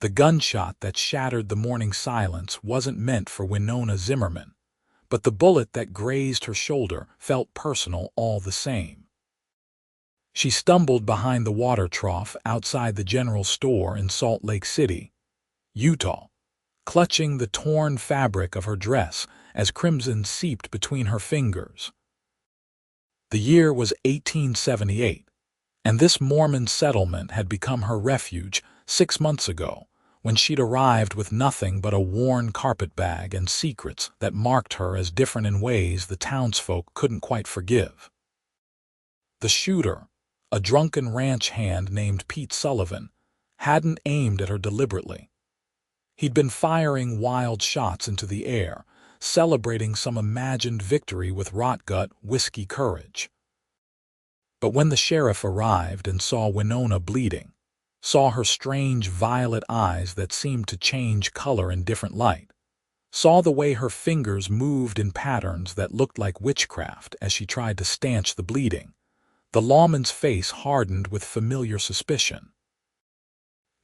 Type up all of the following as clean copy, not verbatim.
The gunshot that shattered the morning silence wasn't meant for Winona Zimmerman, but the bullet that grazed her shoulder felt personal all the same. She stumbled behind the water trough outside the general store in Salt Lake City, Utah, clutching the torn fabric of her dress as crimson seeped between her fingers. The year was 1878, and this Mormon settlement had become her refuge 6 months ago, when she'd arrived with nothing but a worn carpetbag and secrets that marked her as different in ways the townsfolk couldn't quite forgive. The shooter, a drunken ranch hand named Pete Sullivan, hadn't aimed at her deliberately. He'd been firing wild shots into the air, celebrating some imagined victory with rot-gut whiskey courage. But when the sheriff arrived and saw Winona bleeding, saw her strange violet eyes that seemed to change color in different light, saw the way her fingers moved in patterns that looked like witchcraft as she tried to stanch the bleeding, the lawman's face hardened with familiar suspicion.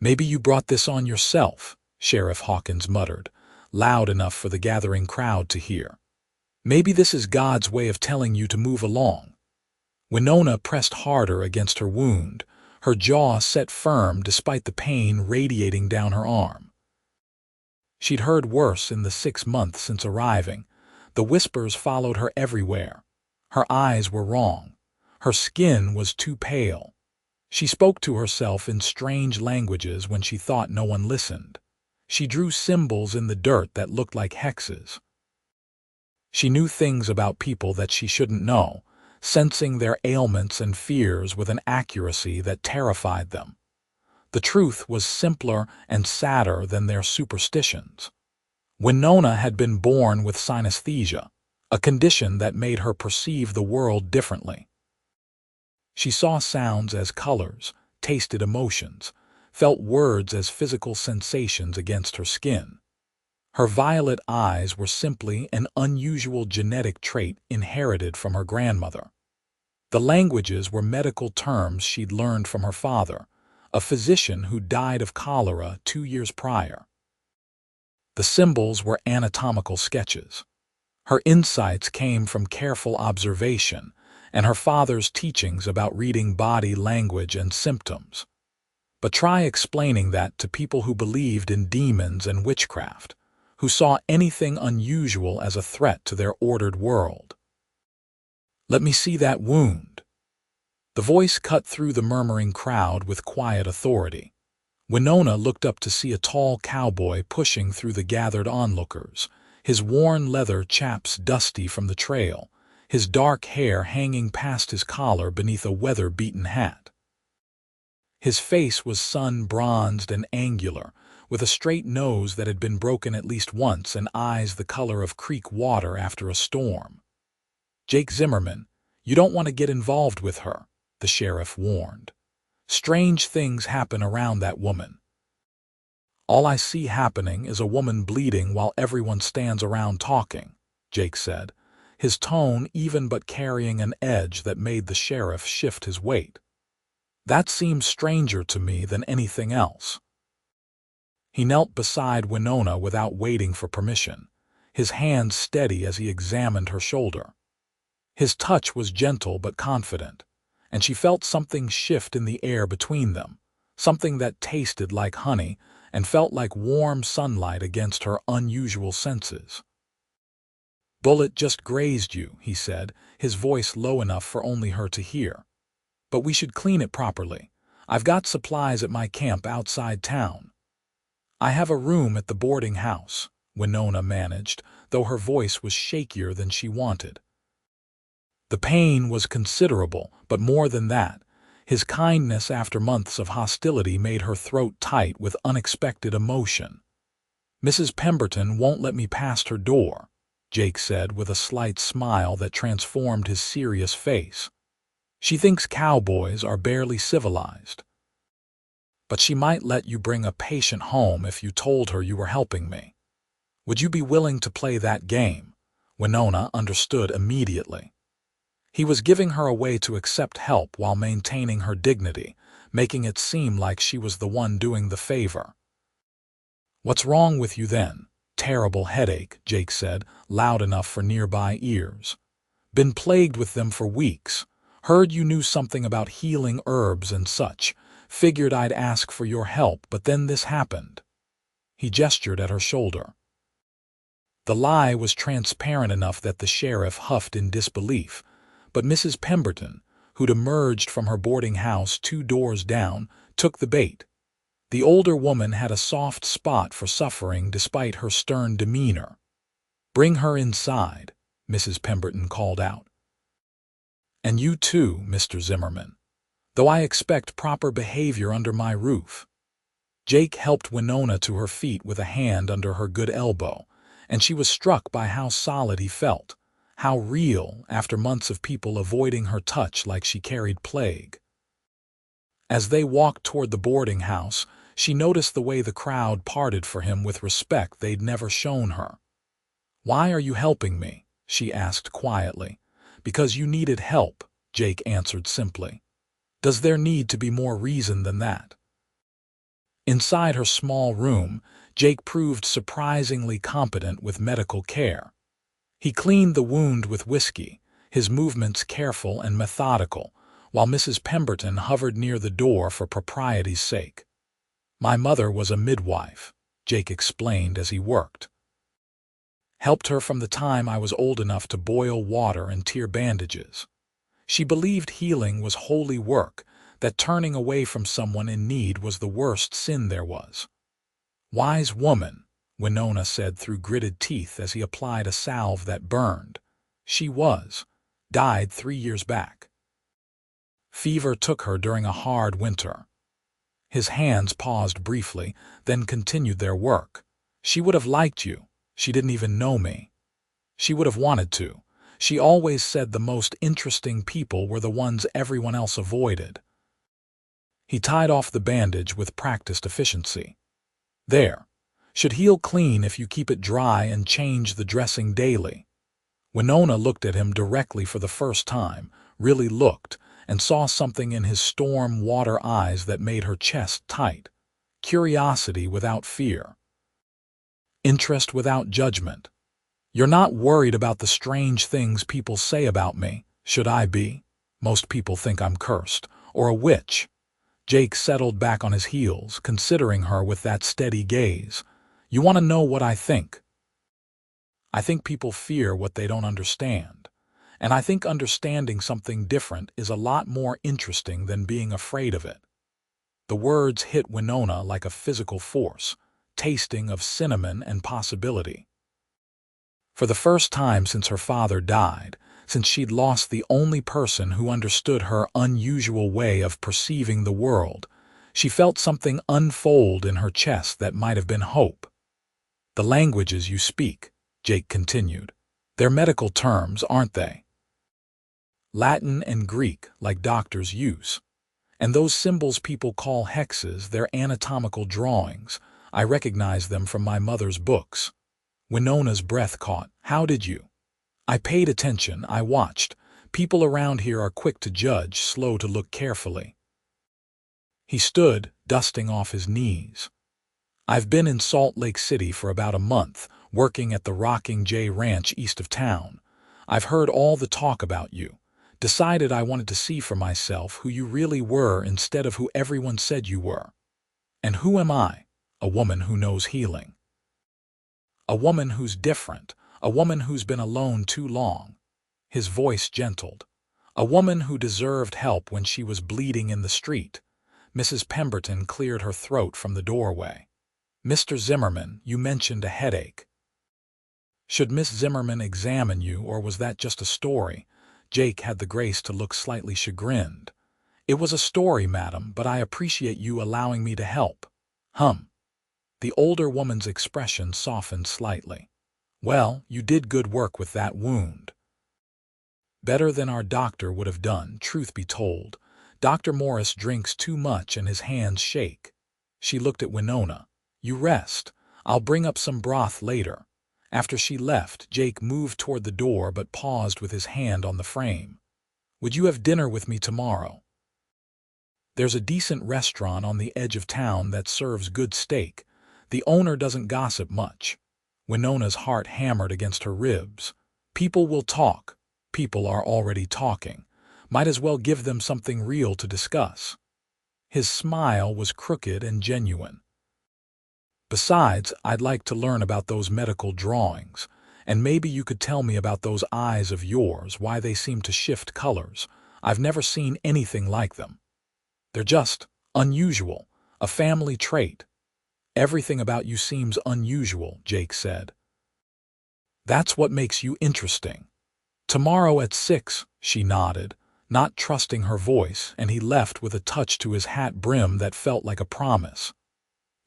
"Maybe you brought this on yourself," Sheriff Hawkins muttered, loud enough for the gathering crowd to hear. "Maybe this is God's way of telling you to move along." Winona pressed harder against her wound, her jaw set firm despite the pain radiating down her arm. She'd heard worse in the 6 months since arriving. The whispers followed her everywhere. Her eyes were wrong. Her skin was too pale. She spoke to herself in strange languages when she thought no one listened. She drew symbols in the dirt that looked like hexes. She knew things about people that she shouldn't know, sensing their ailments and fears with an accuracy that terrified them. The truth was simpler and sadder than their superstitions. Winona had been born with synesthesia, a condition that made her perceive the world differently. She saw sounds as colors, tasted emotions, felt words as physical sensations against her skin. Her violet eyes were simply an unusual genetic trait inherited from her grandmother. The languages were medical terms she'd learned from her father, a physician who died of cholera 2 years prior. The symbols were anatomical sketches. Her insights came from careful observation and her father's teachings about reading body language and symptoms. But try explaining that to people who believed in demons and witchcraft, who saw anything unusual as a threat to their ordered world. "Let me see that wound." The voice cut through the murmuring crowd with quiet authority. Winona looked up to see a tall cowboy pushing through the gathered onlookers, his worn leather chaps dusty from the trail, his dark hair hanging past his collar beneath a weather-beaten hat. His face was sun-bronzed and angular, with a straight nose that had been broken at least once and eyes the color of creek water after a storm. "Jake Zimmerman, you don't want to get involved with her," the sheriff warned. "Strange things happen around that woman." "All I see happening is a woman bleeding while everyone stands around talking," Jake said, his tone even but carrying an edge that made the sheriff shift his weight. "That seems stranger to me than anything else." He knelt beside Winona without waiting for permission, his hand steady as he examined her shoulder. His touch was gentle but confident, and she felt something shift in the air between them, something that tasted like honey and felt like warm sunlight against her unusual senses. "Bullet just grazed you," he said, his voice low enough for only her to hear. "But we should clean it properly. I've got supplies at my camp outside town." "I have a room at the boarding house," Winona managed, though her voice was shakier than she wanted. The pain was considerable, but more than that, his kindness after months of hostility made her throat tight with unexpected emotion. "Mrs. Pemberton won't let me past her door," Jake said with a slight smile that transformed his serious face. "She thinks cowboys are barely civilized. But she might let you bring a patient home if you told her you were helping me. Would you be willing to play that game?" Winona understood immediately. He was giving her a way to accept help while maintaining her dignity, making it seem like she was the one doing the favor. "What's wrong with you then?" "Terrible headache," Jake said, loud enough for nearby ears. "Been plagued with them for weeks. Heard you knew something about healing herbs and such. Figured I'd ask for your help, but then this happened." He gestured at her shoulder. The lie was transparent enough that the sheriff huffed in disbelief, but Mrs. Pemberton, who'd emerged from her boarding house 2 doors down, took the bait. The older woman had a soft spot for suffering despite her stern demeanor. "Bring her inside," Mrs. Pemberton called out. "And you too, Mr. Zimmerman, though I expect proper behavior under my roof." Jake helped Winona to her feet with a hand under her good elbow, and she was struck by how solid he felt, how real after months of people avoiding her touch like she carried plague. As they walked toward the boarding house, she noticed the way the crowd parted for him with respect they'd never shown her. "Why are you helping me?" she asked quietly. "Because you needed help," Jake answered simply. "Does there need to be more reason than that?" Inside her small room, Jake proved surprisingly competent with medical care. He cleaned the wound with whiskey, his movements careful and methodical, while Mrs. Pemberton hovered near the door for propriety's sake. "My mother was a midwife," Jake explained as he worked. "Helped her from the time I was old enough to boil water and tear bandages. She believed healing was holy work, that turning away from someone in need was the worst sin there was." "Wise woman," Winona said through gritted teeth as he applied a salve that burned. "She was. Died 3 years back. Fever took her during a hard winter." His hands paused briefly, then continued their work. "She would have liked you. She didn't even know me. She would have wanted to. She always said the most interesting people were the ones everyone else avoided." He tied off the bandage with practiced efficiency. "There. Should heal clean if you keep it dry and change the dressing daily." Winona looked at him directly for the first time, really looked, and saw something in his storm water eyes that made her chest tight. Curiosity without fear. Interest without judgment. "You're not worried about the strange things people say about me, should I be? Most people think I'm cursed, or a witch." Jake settled back on his heels, considering her with that steady gaze. "You want to know what I think?" "I think people fear what they don't understand. And I think understanding something different is a lot more interesting than being afraid of it." The words hit Winona like a physical force, tasting of cinnamon and possibility. For the first time since her father died, since she'd lost the only person who understood her unusual way of perceiving the world, she felt something unfold in her chest that might have been hope. "The languages you speak," Jake continued. "They're medical terms, aren't they? Latin and Greek, like doctors use. And those symbols people call hexes, they're anatomical drawings. I recognize them from my mother's books." Winona's breath caught. "How did you?" "I paid attention, I watched. People around here are quick to judge, slow to look carefully." He stood, dusting off his knees. "I've been in Salt Lake City for about a month, working at the Rocking J Ranch east of town. I've heard all the talk about you. Decided I wanted to see for myself who you really were instead of who everyone said you were. And who am I? A woman who knows healing. A woman who's different. A woman who's been alone too long." His voice gentled. "A woman who deserved help when she was bleeding in the street." Mrs. Pemberton cleared her throat from the doorway. "Mr. Zimmerman, you mentioned a headache. Should Miss Zimmerman examine you, or was that just a story?" Jake had the grace to look slightly chagrined. "It was a story, madam, but I appreciate you allowing me to help." The older woman's expression softened slightly. "Well, you did good work with that wound. Better than our doctor would have done, truth be told. Dr. Morris drinks too much and his hands shake." She looked at Winona. "You rest. I'll bring up some broth later." After she left, Jake moved toward the door but paused with his hand on the frame. "Would you have dinner with me tomorrow? There's a decent restaurant on the edge of town that serves good steak. The owner doesn't gossip much. Winona's heart hammered against her ribs. People will talk. People are already talking. Might as well give them something real to discuss. His smile was crooked and genuine. Besides, I'd like to learn about those medical drawings, and maybe you could tell me about those eyes of yours, why they seem to shift colors. I've never seen anything like them. They're just unusual, a family trait. Everything about you seems unusual, Jake said. That's what makes you interesting. Tomorrow at 6, she nodded, not trusting her voice, and he left with a touch to his hat brim that felt like a promise.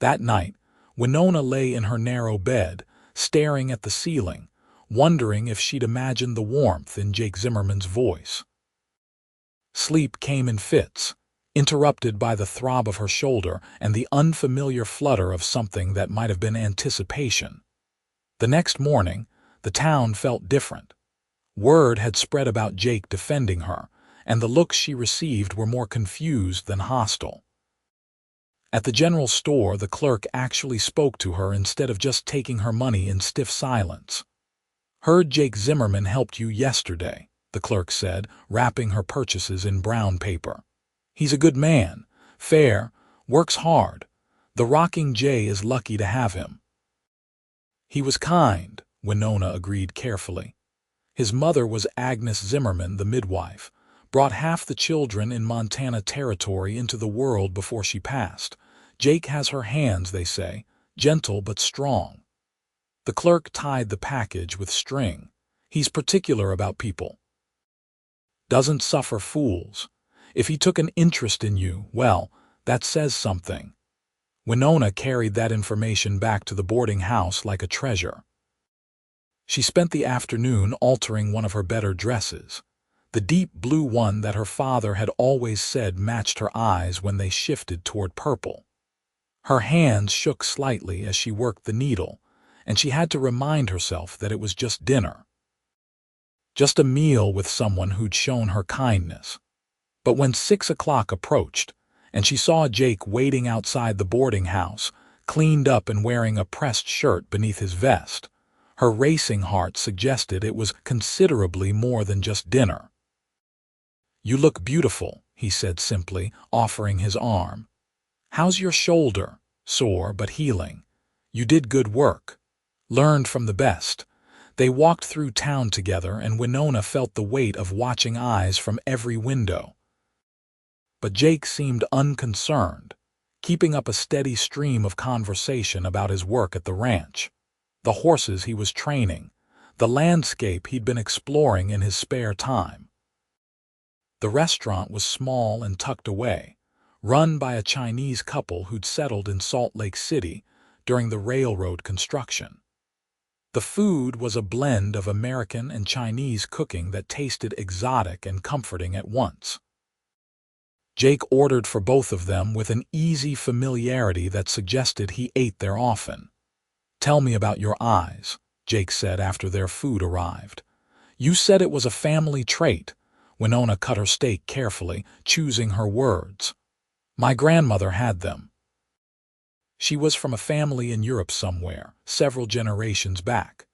That night, Winona lay in her narrow bed, staring at the ceiling, wondering if she'd imagined the warmth in Jake Zimmerman's voice. Sleep came in fits, interrupted by the throb of her shoulder and the unfamiliar flutter of something that might have been anticipation. The next morning, the town felt different. Word had spread about Jake defending her, and the looks she received were more confused than hostile. At the general store, the clerk actually spoke to her instead of just taking her money in stiff silence. "Heard Jake Zimmerman helped you yesterday," the clerk said, wrapping her purchases in brown paper. "He's a good man, fair, works hard. The Rocking J is lucky to have him." "He was kind," Winona agreed carefully. "His mother was Agnes Zimmerman, the midwife, brought half the children in Montana Territory into the world before she passed. Jake has her hands, they say, gentle but strong." The clerk tied the package with string. "He's particular about people. Doesn't suffer fools. If he took an interest in you, well, that says something." Winona carried that information back to the boarding house like a treasure. She spent the afternoon altering one of her better dresses, the deep blue one that her father had always said matched her eyes when they shifted toward purple. Her hands shook slightly as she worked the needle, and she had to remind herself that it was just dinner. Just a meal with someone who'd shown her kindness. But when 6 o'clock approached, and she saw Jake waiting outside the boarding house, cleaned up and wearing a pressed shirt beneath his vest, her racing heart suggested it was considerably more than just dinner. "You look beautiful," he said simply, offering his arm. "How's your shoulder?" "Sore, but healing." "You did good work. Learned from the best." They walked through town together, and Winona felt the weight of watching eyes from every window. But Jake seemed unconcerned, keeping up a steady stream of conversation about his work at the ranch, the horses he was training, the landscape he'd been exploring in his spare time. The restaurant was small and tucked away, run by a Chinese couple who'd settled in Salt Lake City during the railroad construction. The food was a blend of American and Chinese cooking that tasted exotic and comforting at once. Jake ordered for both of them with an easy familiarity that suggested he ate there often. "Tell me about your eyes," Jake said after their food arrived. "You said it was a family trait." Winona cut her steak carefully, choosing her words. "My grandmother had them. She was from a family in Europe somewhere, several generations back.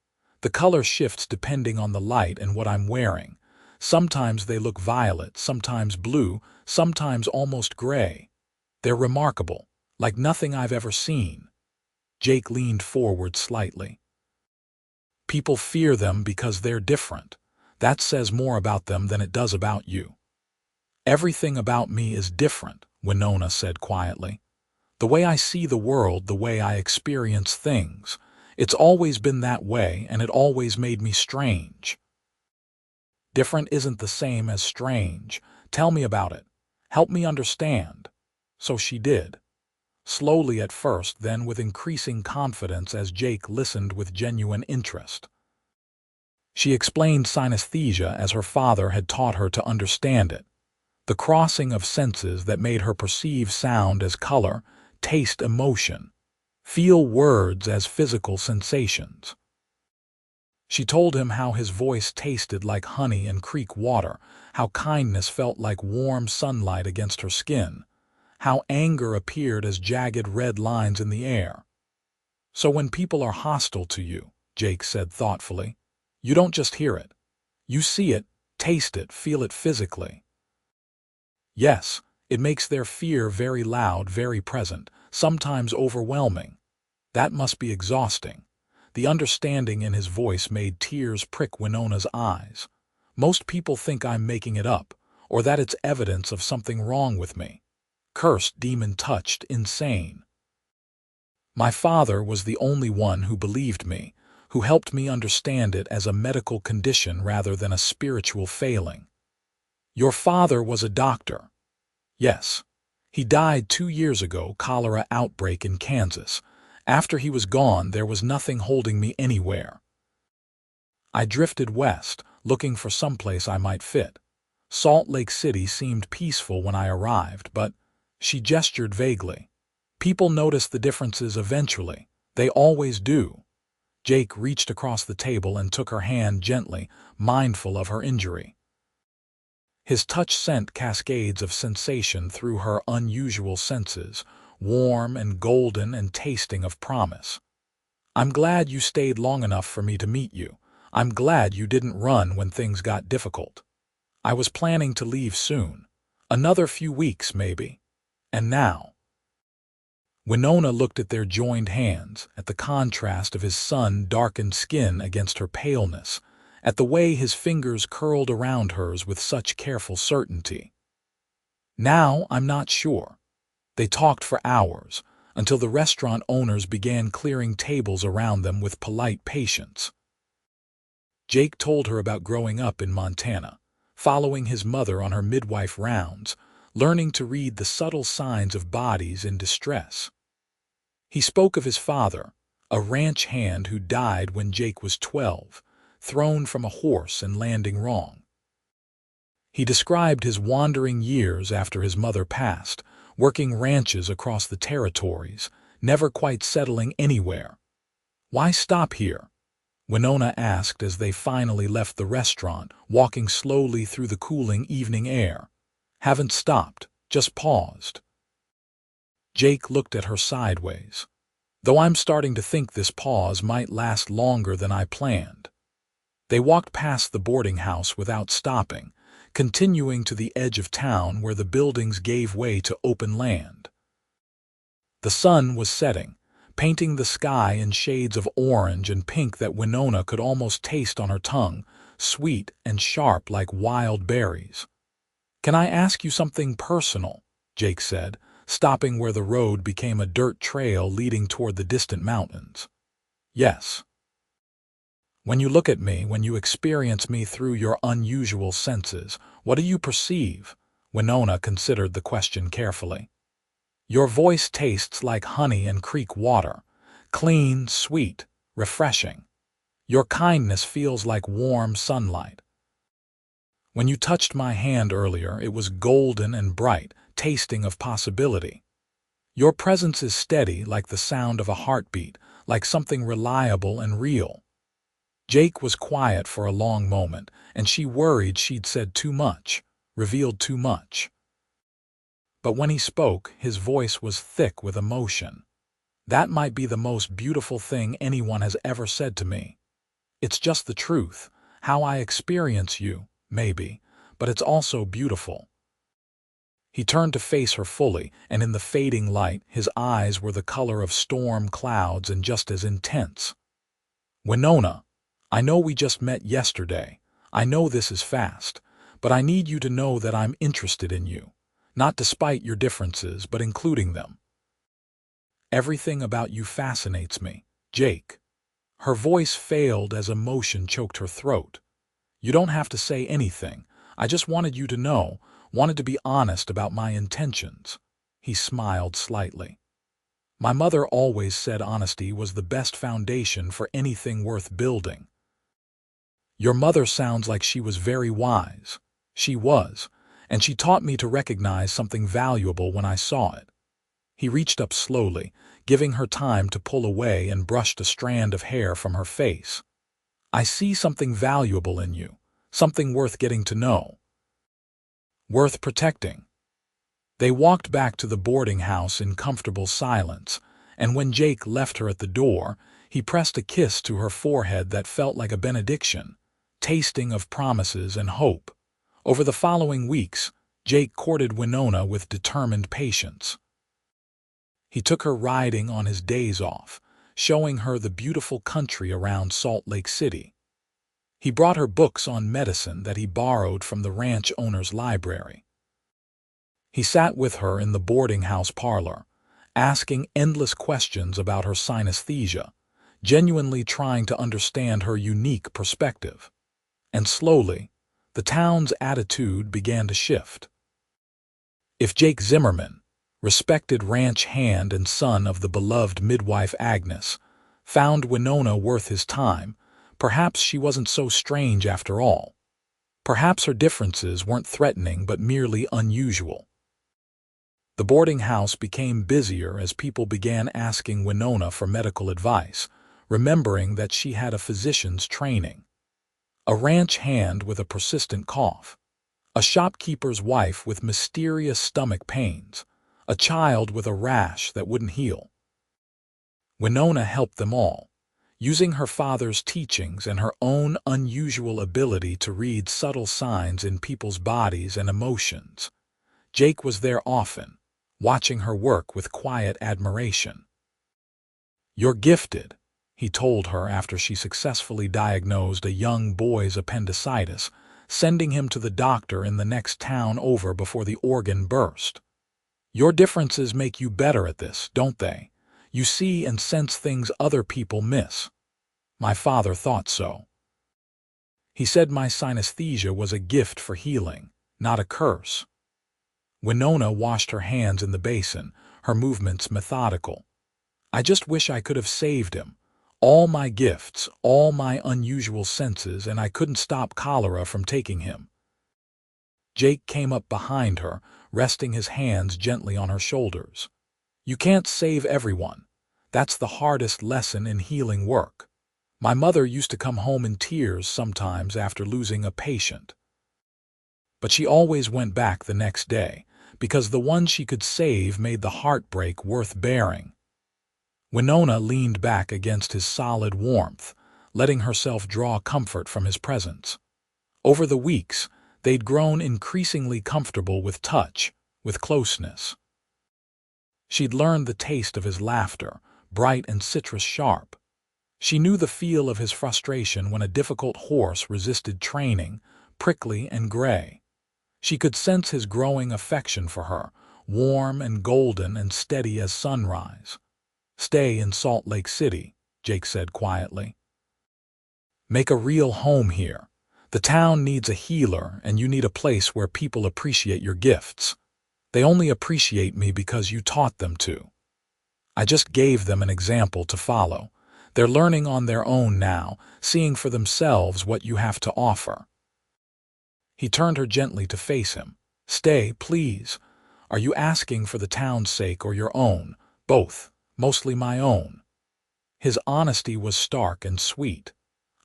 The color shifts depending on the light and what I'm wearing. Sometimes they look violet, sometimes blue, sometimes almost gray. They're remarkable, like nothing I've ever seen." Jake leaned forward slightly. "People fear them because they're different. That says more about them than it does about you." "Everything about me is different," Winona said quietly. "The way I see the world, the way I experience things. It's always been that way, and it always made me strange." "Different isn't the same as strange. Tell me about it. Help me understand." So she did. Slowly at first, then with increasing confidence as Jake listened with genuine interest. She explained synesthesia as her father had taught her to understand it, the crossing of senses that made her perceive sound as color, taste emotion, feel words as physical sensations. She told him how his voice tasted like honey and creek water, how kindness felt like warm sunlight against her skin, how anger appeared as jagged red lines in the air. So when people are hostile to you, Jake said thoughtfully, you don't just hear it. You see it, taste it, feel it physically. Yes, it makes their fear very loud, very present, sometimes overwhelming. That must be exhausting. The understanding in his voice made tears prick Winona's eyes. Most people think I'm making it up, or that it's evidence of something wrong with me. Cursed, demon-touched, insane. My father was the only one who believed me, who helped me understand it as a medical condition rather than a spiritual failing. Your father was a doctor. Yes. He died 2 years ago, cholera outbreak in Kansas. After he was gone, there was nothing holding me anywhere. I drifted west, looking for someplace I might fit. Salt Lake City seemed peaceful when I arrived, but she gestured vaguely. People notice the differences eventually. They always do. Jake reached across the table and took her hand gently, mindful of her injury. His touch sent cascades of sensation through her unusual senses, warm and golden and tasting of promise. I'm glad you stayed long enough for me to meet you. I'm glad you didn't run when things got difficult. I was planning to leave soon. Another few weeks, maybe. And now. Winona looked at their joined hands, at the contrast of his sun-darkened skin against her paleness, at the way his fingers curled around hers with such careful certainty. Now I'm not sure. They talked for hours, until the restaurant owners began clearing tables around them with polite patience. Jake told her about growing up in Montana, following his mother on her midwife rounds, learning to read the subtle signs of bodies in distress. He spoke of his father, a ranch hand who died when Jake was 12, thrown from a horse and landing wrong. He described his wandering years after his mother passed, working ranches across the territories, never quite settling anywhere. Why stop here? Winona asked as they finally left the restaurant, walking slowly through the cooling evening air. Haven't stopped, just paused. Jake looked at her sideways. Though I'm starting to think this pause might last longer than I planned. They walked past the boarding house without stopping, continuing to the edge of town where the buildings gave way to open land. The sun was setting, painting the sky in shades of orange and pink that Winona could almost taste on her tongue, sweet and sharp like wild berries. Can I ask you something personal? Jake said, stopping where the road became a dirt trail leading toward the distant mountains. Yes. When you look at me, when you experience me through your unusual senses, what do you perceive? Winona considered the question carefully. Your voice tastes like honey and creek water, clean, sweet, refreshing. Your kindness feels like warm sunlight. When you touched my hand earlier, it was golden and bright, tasting of possibility. Your presence is steady like the sound of a heartbeat, like something reliable and real. Jake was quiet for a long moment, and she worried she'd said too much, revealed too much. But when he spoke, his voice was thick with emotion. That might be the most beautiful thing anyone has ever said to me. It's just the truth, how I experience you, maybe, but it's also beautiful. He turned to face her fully, and in the fading light, his eyes were the color of storm clouds and just as intense. Winona, I know we just met yesterday. I know this is fast, but I need you to know that I'm interested in you, not despite your differences, but including them. Everything about you fascinates me, Jake. Her voice failed as emotion choked her throat. You don't have to say anything. I just wanted you to know, wanted to be honest about my intentions. He smiled slightly. My mother always said honesty was the best foundation for anything worth building. Your mother sounds like she was very wise. She was, and she taught me to recognize something valuable when I saw it. He reached up slowly, giving her time to pull away and brushed a strand of hair from her face. I see something valuable in you, something worth getting to know. Worth protecting. They walked back to the boarding house in comfortable silence, and when Jake left her at the door, he pressed a kiss to her forehead that felt like a benediction, tasting of promises and hope. Over the following weeks, Jake courted Winona with determined patience. He took her riding on his days off, showing her the beautiful country around Salt Lake City. He brought her books on medicine that he borrowed from the ranch owner's library. He sat with her in the boarding house parlor, asking endless questions about her synesthesia, genuinely trying to understand her unique perspective. And slowly, the town's attitude began to shift. If Jake Zimmerman, respected ranch hand and son of the beloved midwife Agnes, found Winona worth his time, perhaps she wasn't so strange after all. Perhaps her differences weren't threatening but merely unusual. The boarding house became busier as people began asking Winona for medical advice, remembering that she had a physician's training. A ranch hand with a persistent cough, a shopkeeper's wife with mysterious stomach pains, a child with a rash that wouldn't heal. Winona helped them all, using her father's teachings and her own unusual ability to read subtle signs in people's bodies and emotions. Jake was there often, watching her work with quiet admiration. "You're gifted," he told her after she successfully diagnosed a young boy's appendicitis, sending him to the doctor in the next town over before the organ burst. "Your differences make you better at this, don't they? You see and sense things other people miss." My father thought so. He said my synesthesia was a gift for healing, not a curse. Winona washed her hands in the basin, her movements methodical. "I just wish I could have saved him. All my gifts, all my unusual senses, and I couldn't stop cholera from taking him." Jake came up behind her, resting his hands gently on her shoulders. "You can't save everyone. That's the hardest lesson in healing work. My mother used to come home in tears sometimes after losing a patient. But she always went back the next day, because the one she could save made the heartbreak worth bearing." Winona leaned back against his solid warmth, letting herself draw comfort from his presence. Over the weeks, they'd grown increasingly comfortable with touch, with closeness. She'd learned the taste of his laughter, bright and citrus-sharp. She knew the feel of his frustration when a difficult horse resisted training, prickly and gray. She could sense his growing affection for her, warm and golden and steady as sunrise. "Stay in Salt Lake City," Jake said quietly. "Make a real home here. The town needs a healer, and you need a place where people appreciate your gifts. They only appreciate me because you taught them to. I just gave them an example to follow. They're learning on their own now, seeing for themselves what you have to offer." He turned her gently to face him. "Stay, please. Are you asking for the town's sake or your own? Both. Mostly my own." His honesty was stark and sweet.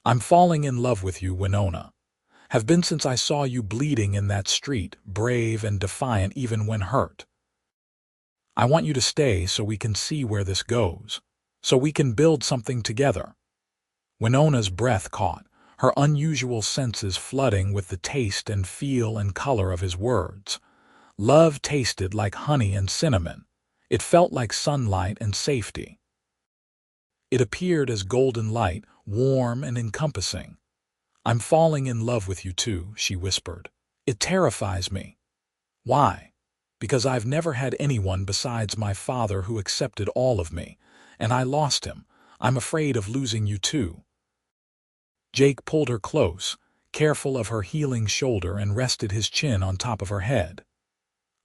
"I'm falling in love with you, Winona. Have been since I saw you bleeding in that street, brave and defiant even when hurt. I want you to stay so we can see where this goes, so we can build something together." Winona's breath caught, her unusual senses flooding with the taste and feel and color of his words. Love tasted like honey and cinnamon. It felt like sunlight and safety. It appeared as golden light, warm and encompassing. "I'm falling in love with you too," she whispered. "It terrifies me." "Why?" "Because I've never had anyone besides my father who accepted all of me, and I lost him. I'm afraid of losing you too." Jake pulled her close, careful of her healing shoulder, and rested his chin on top of her head.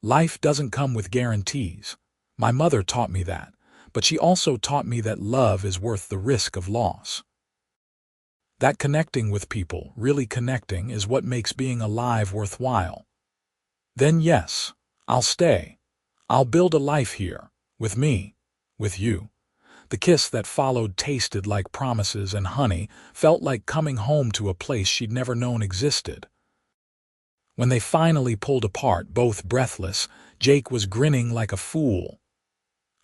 "Life doesn't come with guarantees. My mother taught me that, but she also taught me that love is worth the risk of loss. That connecting with people, really connecting, is what makes being alive worthwhile. Then yes, I'll stay. I'll build a life here, with me, with you." The kiss that followed tasted like promises and honey, felt like coming home to a place she'd never known existed. When they finally pulled apart, both breathless, Jake was grinning like a fool.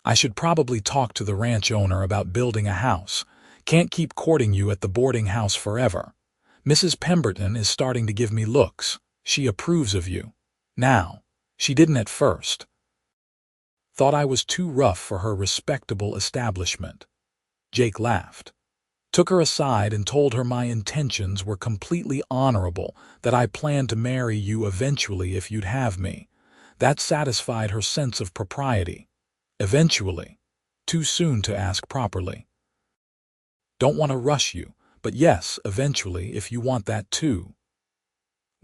I should probably talk to the ranch owner about building a house. Can't keep courting you at the boarding house forever. Mrs. Pemberton is starting to give me looks. She approves of you. Now. She didn't at first. Thought I was too rough for her respectable establishment. Jake laughed. Took her aside and told her my intentions were completely honorable, that I planned to marry you eventually if you'd have me. That satisfied her sense of propriety. Eventually. Too soon to ask properly. Don't want to rush you, but yes, eventually, if you want that too.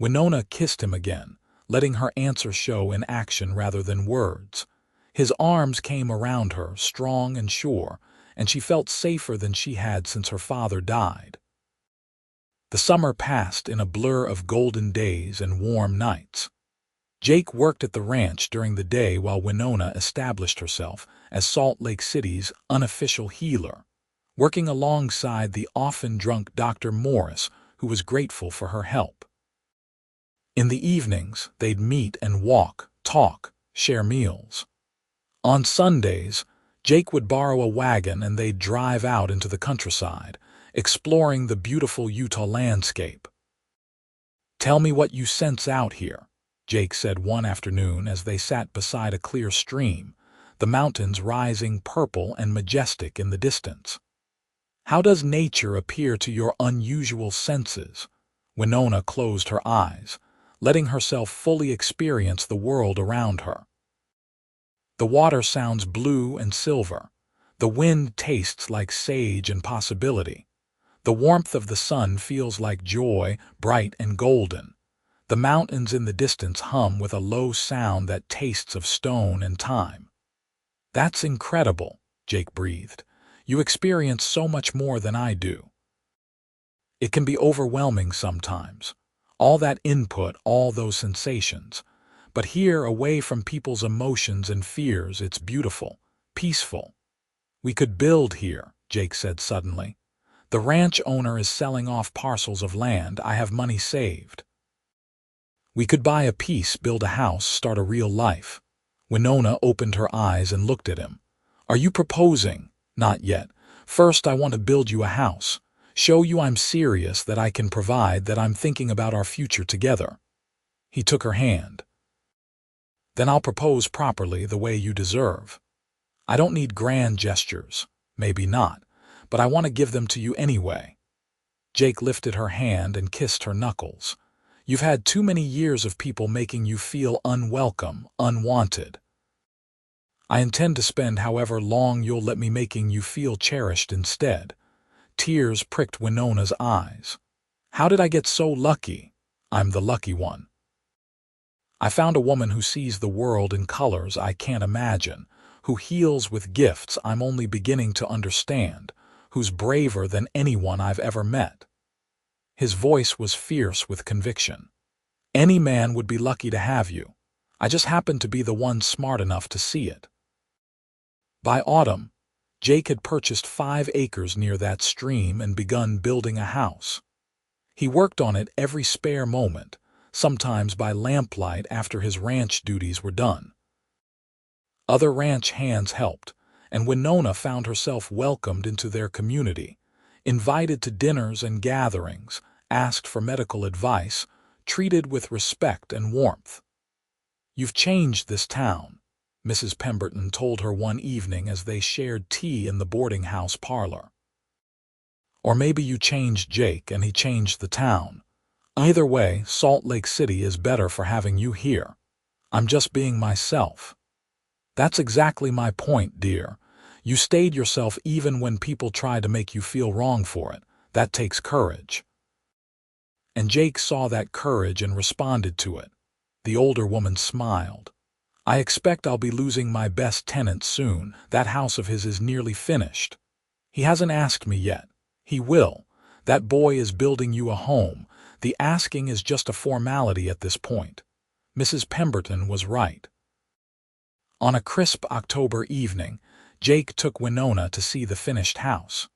Winona kissed him again, letting her answer show in action rather than words. His arms came around her, strong and sure, and she felt safer than she had since her father died. The summer passed in a blur of golden days and warm nights. Jake worked at the ranch during the day while Winona established herself as Salt Lake City's unofficial healer, working alongside the often drunk Dr. Morris, who was grateful for her help. In the evenings, they'd meet and walk, talk, share meals. On Sundays, Jake would borrow a wagon and they'd drive out into the countryside, exploring the beautiful Utah landscape. "Tell me what you sense out here," Jake said one afternoon as they sat beside a clear stream, the mountains rising purple and majestic in the distance. "How does nature appear to your unusual senses?" Winona closed her eyes, letting herself fully experience the world around her. The water sounds blue and silver. The wind tastes like sage and possibility. The warmth of the sun feels like joy, bright and golden. The mountains in the distance hum with a low sound that tastes of stone and time. "That's incredible," Jake breathed. "You experience so much more than I do." It can be overwhelming sometimes. All that input, all those sensations. But here, away from people's emotions and fears, it's beautiful, peaceful. "We could build here," Jake said suddenly. "The ranch owner is selling off parcels of land. I have money saved. We could buy a piece, build a house, start a real life." Winona opened her eyes and looked at him. "Are you proposing?" "Not yet. First, I want to build you a house. Show you I'm serious, that I can provide, that I'm thinking about our future together." He took her hand. "Then I'll propose properly, the way you deserve. I don't need grand gestures. Maybe not. But I want to give them to you anyway." Jake lifted her hand and kissed her knuckles. "You've had too many years of people making you feel unwelcome, unwanted. I intend to spend however long you'll let me making you feel cherished instead." Tears pricked Winona's eyes. "How did I get so lucky?" "I'm the lucky one. I found a woman who sees the world in colors I can't imagine, who heals with gifts I'm only beginning to understand, who's braver than anyone I've ever met." His voice was fierce with conviction. "Any man would be lucky to have you. I just happen to be the one smart enough to see it." By autumn, Jake had purchased 5 acres near that stream and begun building a house. He worked on it every spare moment, sometimes by lamplight after his ranch duties were done. Other ranch hands helped, and Winona found herself welcomed into their community, invited to dinners and gatherings, asked for medical advice, treated with respect and warmth. "You've changed this town," Mrs. Pemberton told her one evening as they shared tea in the boarding house parlor. "Or maybe you changed Jake and he changed the town. Either way, Salt Lake City is better for having you here. I'm just being myself." "That's exactly my point, dear. You stayed yourself even when people tried to make you feel wrong for it. That takes courage." And Jake saw that courage and responded to it. The older woman smiled. "I expect I'll be losing my best tenant soon. That house of his is nearly finished. He hasn't asked me yet. He will. That boy is building you a home. The asking is just a formality at this point." Mrs. Pemberton was right. On a crisp October evening, Jake took Winona to see the finished house.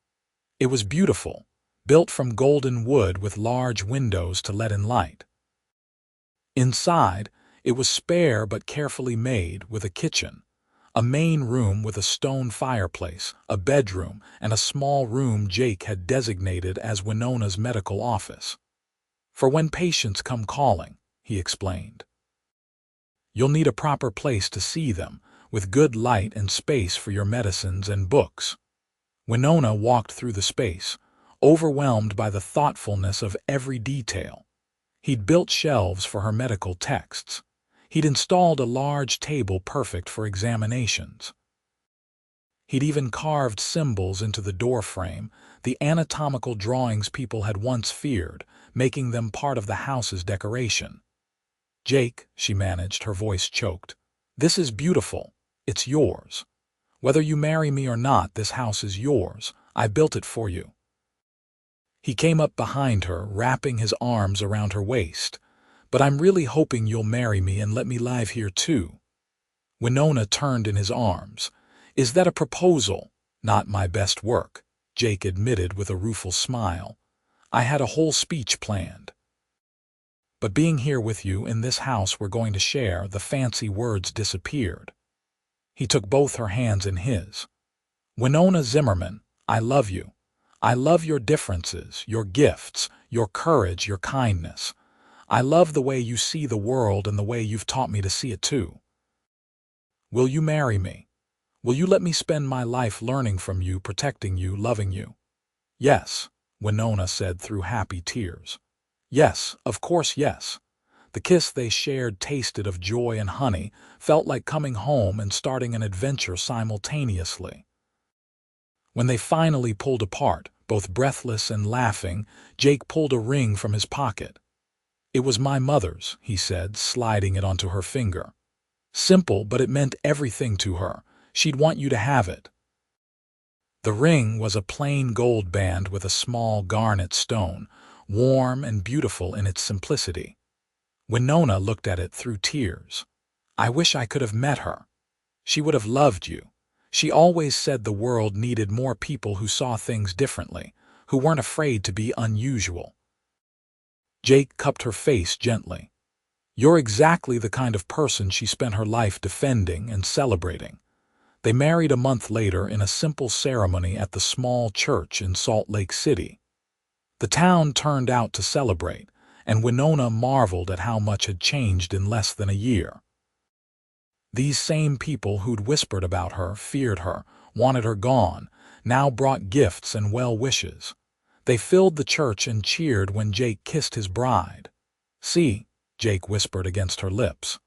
It was beautiful, built from golden wood with large windows to let in light. Inside, it was spare but carefully made, with a kitchen, A main room with a stone fireplace, a bedroom, and a small room Jake had designated as Winona's medical office. For when patients come calling, he explained. You'll need a proper place to see them, with good light and space for your medicines and books. Winona walked through the space, overwhelmed by the thoughtfulness of every detail. He'd built shelves for her medical texts. He'd installed a large table perfect for examinations. He'd even carved symbols into the doorframe, the anatomical drawings people had once feared, making them part of the house's decoration. Jake, she managed, her voice choked. This is beautiful. It's yours. Whether you marry me or not, this house is yours. I built it for you. He came up behind her, wrapping his arms around her waist. But I'm really hoping you'll marry me and let me live here too. Winona turned in his arms. Is that a proposal? Not my best work, Jake admitted with a rueful smile. I had a whole speech planned. But being here with you in this house we're going to share, the fancy words disappeared. He took both her hands in his. Winona Zimmerman, I love you. I love your differences, your gifts, your courage, your kindness. I love the way you see the world and the way you've taught me to see it too. Will you marry me? Will you let me spend my life learning from you, protecting you, loving you? Yes, Winona said through happy tears. Yes, of course, yes. The kiss they shared tasted of joy and honey, felt like coming home and starting an adventure simultaneously. When they finally pulled apart, both breathless and laughing, Jake pulled a ring from his pocket. It was my mother's, he said, sliding it onto her finger. Simple, but it meant everything to her. She'd want you to have it. The ring was a plain gold band with a small garnet stone, warm and beautiful in its simplicity. Winona looked at it through tears. I wish I could have met her. She would have loved you. She always said the world needed more people who saw things differently, who weren't afraid to be unusual. Jake cupped her face gently. You're exactly the kind of person she spent her life defending and celebrating. They married a month later in a simple ceremony at the small church in Salt Lake City. The town turned out to celebrate, and Winona marveled at how much had changed in less than a year. These same people who'd whispered about her, feared her, wanted her gone, now brought gifts and well wishes. They filled the church and cheered when Jake kissed his bride. See, Jake whispered against her lips.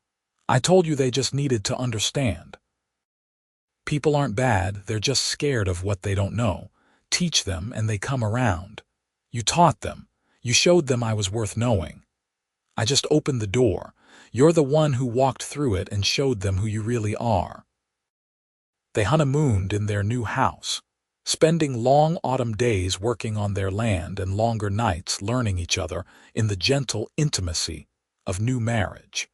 I told you they just needed to understand. People aren't bad, they're just scared of what they don't know. Teach them and they come around. You taught them. You showed them I was worth knowing. I just opened the door. You're the one who walked through it and showed them who you really are. They honeymooned in their new house, spending long autumn days working on their land and longer nights learning each other in the gentle intimacy of new marriage.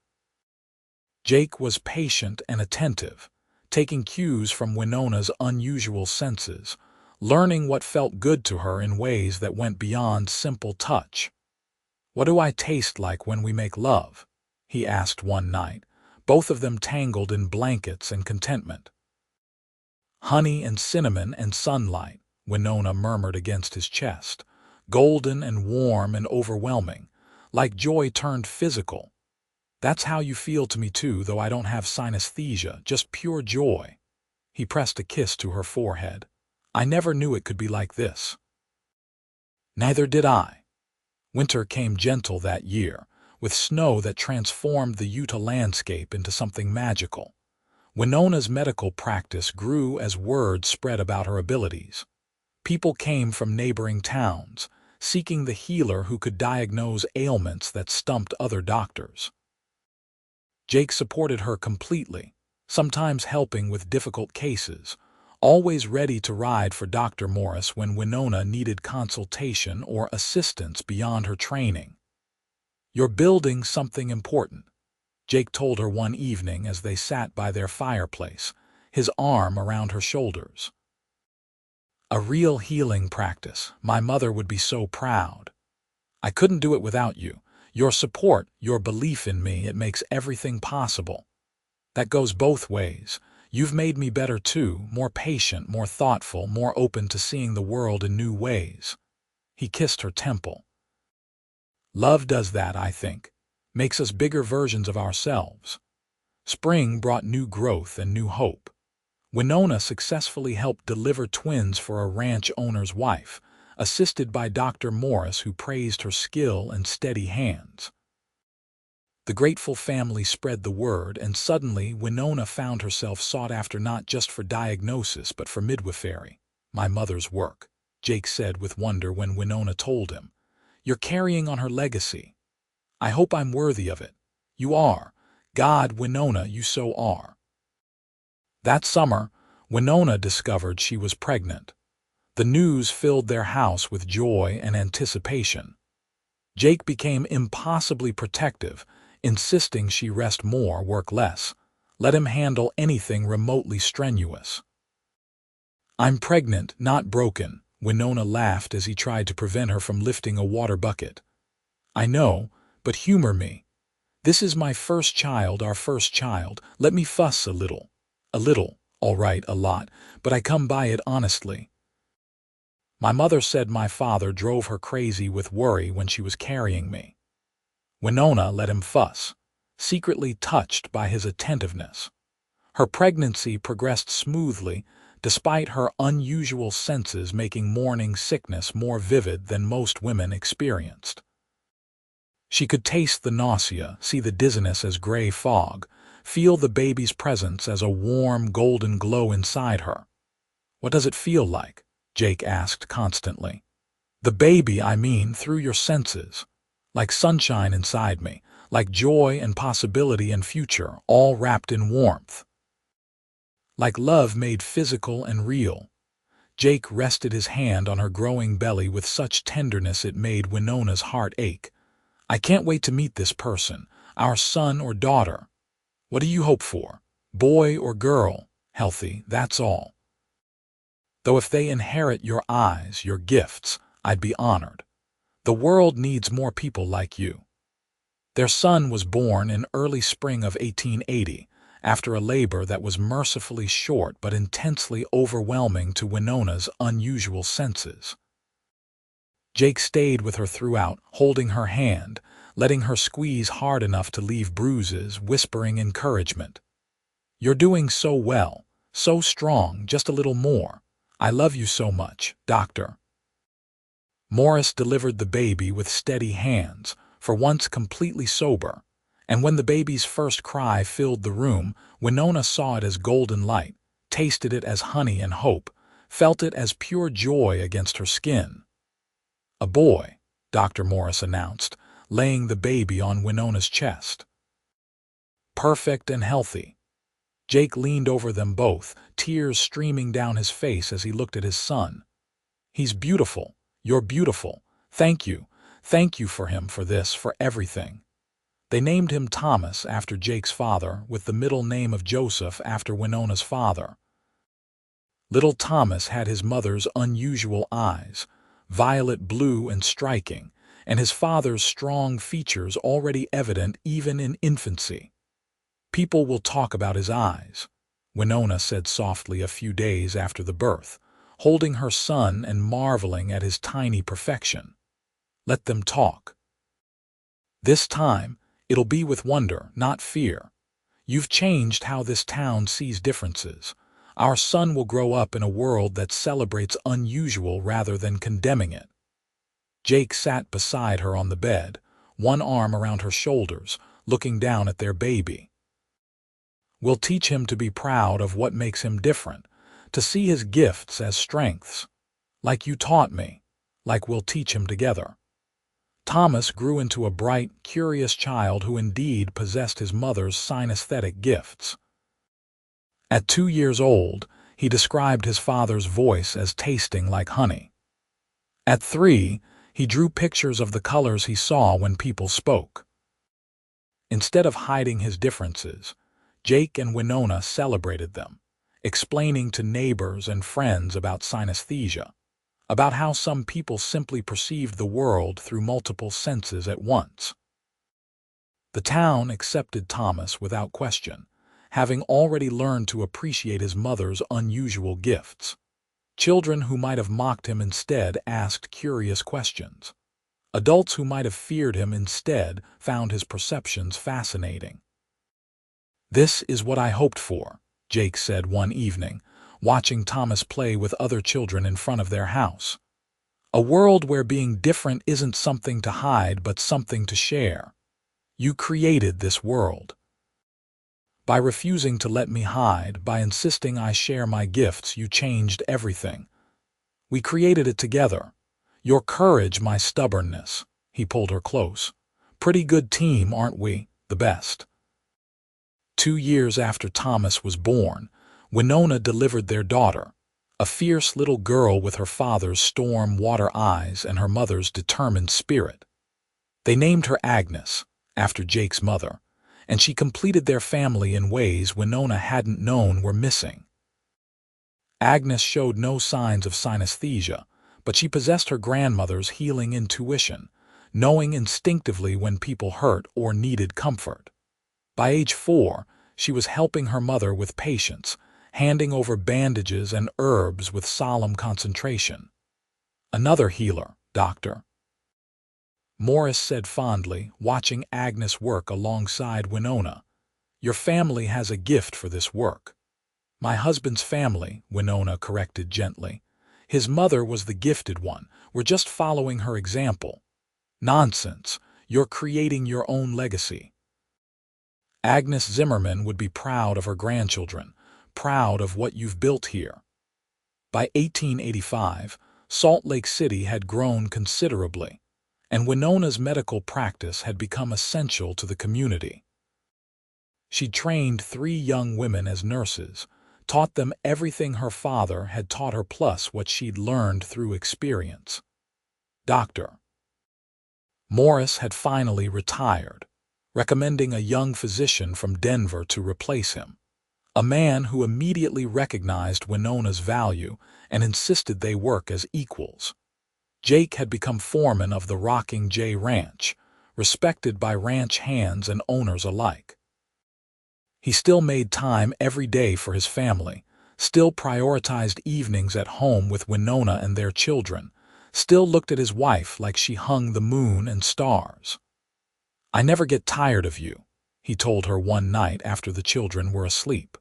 Jake was patient and attentive, taking cues from Winona's unusual senses, learning what felt good to her in ways that went beyond simple touch. What do I taste like when we make love? He asked one night, both of them tangled in blankets and contentment. Honey and cinnamon and sunlight, Winona murmured against his chest, golden and warm and overwhelming, like joy turned physical. That's how you feel to me too, though I don't have synesthesia, just pure joy. He pressed a kiss to her forehead. I never knew it could be like this. Neither did I. Winter came gentle that year, with snow that transformed the Utah landscape into something magical. Winona's medical practice grew as word spread about her abilities. People came from neighboring towns, seeking the healer who could diagnose ailments that stumped other doctors. Jake supported her completely, sometimes helping with difficult cases, always ready to ride for Dr. Morris when Winona needed consultation or assistance beyond her training. You're building something important, Jake told her one evening as they sat by their fireplace, his arm around her shoulders. A real healing practice. My mother would be so proud. I couldn't do it without you. Your support, your belief in me, it makes everything possible. That goes both ways. You've made me better too, more patient, more thoughtful, more open to seeing the world in new ways." He kissed her temple. "Love does that, I think. Makes us bigger versions of ourselves." Spring brought new growth and new hope. Winona successfully helped deliver twins for a ranch owner's wife, assisted by Dr. Morris, who praised her skill and steady hands. The grateful family spread the word, and suddenly Winona found herself sought after not just for diagnosis but for midwifery. "My mother's work," Jake said with wonder when Winona told him. "You're carrying on her legacy. I hope I'm worthy of it." "You are. God, Winona, you so are." That summer, Winona discovered she was pregnant. The news filled their house with joy and anticipation. Jake became impossibly protective, insisting she rest more, work less, let him handle anything remotely strenuous. "I'm pregnant, not broken," Winona laughed as he tried to prevent her from lifting a water bucket. "I know, but humor me. This is my first child, our first child. Let me fuss a little. A little, all right, a lot, but I come by it honestly. My mother said my father drove her crazy with worry when she was carrying me." Winona let him fuss, secretly touched by his attentiveness. Her pregnancy progressed smoothly, despite her unusual senses making morning sickness more vivid than most women experienced. She could taste the nausea, see the dizziness as gray fog, feel the baby's presence as a warm, golden glow inside her. "What does it feel like?" Jake asked constantly. "The baby, I mean, through your senses. Like sunshine inside me, like joy and possibility and future, all wrapped in warmth. Like love made physical and real." Jake rested his hand on her growing belly with such tenderness it made Winona's heart ache. "I can't wait to meet this person, our son or daughter. What do you hope for? Boy or girl? Healthy, that's all. Though if they inherit your eyes, your gifts, I'd be honored. The world needs more people like you." Their son was born in early spring of 1880, after a labor that was mercifully short but intensely overwhelming to Winona's unusual senses. Jake stayed with her throughout, holding her hand, letting her squeeze hard enough to leave bruises, whispering encouragement. "You're doing so well, so strong, just a little more. I love you so much, Doctor." Morris delivered the baby with steady hands, for once completely sober, and when the baby's first cry filled the room, Winona saw it as golden light, tasted it as honey and hope, felt it as pure joy against her skin. "A boy," Dr. Morris announced, laying the baby on Winona's chest. "Perfect and healthy." Jake leaned over them both, tears streaming down his face as he looked at his son. "He's beautiful. You're beautiful. Thank you. Thank you for him, for this, for everything." They named him Thomas after Jake's father, with the middle name of Joseph after Winona's father. Little Thomas had his mother's unusual eyes, violet blue and striking, and his father's strong features already evident even in infancy. "People will talk about his eyes," Winona said softly a few days after the birth, holding her son and marveling at his tiny perfection. "Let them talk. This time, it'll be with wonder, not fear. You've changed how this town sees differences. Our son will grow up in a world that celebrates unusual rather than condemning it." Jake sat beside her on the bed, one arm around her shoulders, looking down at their baby. "We'll teach him to be proud of what makes him different, to see his gifts as strengths. Like you taught me, like we'll teach him together." Thomas grew into a bright, curious child who indeed possessed his mother's synesthetic gifts. At 2 years old, he described his father's voice as tasting like honey. At 3, he drew pictures of the colors he saw when people spoke. Instead of hiding his differences, Jake and Winona celebrated them, explaining to neighbors and friends about synesthesia, about how some people simply perceived the world through multiple senses at once. The town accepted Thomas without question, having already learned to appreciate his mother's unusual gifts. Children who might have mocked him instead asked curious questions. Adults who might have feared him instead found his perceptions fascinating. "This is what I hoped for," Jake said one evening, watching Thomas play with other children in front of their house. "A world where being different isn't something to hide but something to share. You created this world. By refusing to let me hide, by insisting I share my gifts, you changed everything. We created it together. Your courage, my stubbornness." He pulled her close. "Pretty good team, aren't we? The best." 2 years after Thomas was born, Winona delivered their daughter, a fierce little girl with her father's storm water eyes and her mother's determined spirit. They named her Agnes, after Jake's mother, and she completed their family in ways Winona hadn't known were missing. Agnes showed no signs of synesthesia, but she possessed her grandmother's healing intuition, knowing instinctively when people hurt or needed comfort. By age 4, she was helping her mother with patience, handing over bandages and herbs with solemn concentration. "Another healer, Doctor," Morris said fondly, watching Agnes work alongside Winona. "Your family has a gift for this work." "My husband's family," Winona corrected gently. "His mother was the gifted one. We're just following her example." "Nonsense. You're creating your own legacy." Agnes Zimmerman would be proud of her grandchildren, proud of what you've built here. By 1885, Salt Lake City had grown considerably, and Winona's medical practice had become essential to the community. She trained 3 young women as nurses, taught them everything her father had taught her plus what she'd learned through experience. Dr. Morris had finally retired, recommending a young physician from Denver to replace him, a man who immediately recognized Winona's value and insisted they work as equals. Jake had become foreman of the Rocking J Ranch, respected by ranch hands and owners alike. He still made time every day for his family, still prioritized evenings at home with Winona and their children, still looked at his wife like she hung the moon and stars. "I never get tired of you," he told her one night after the children were asleep.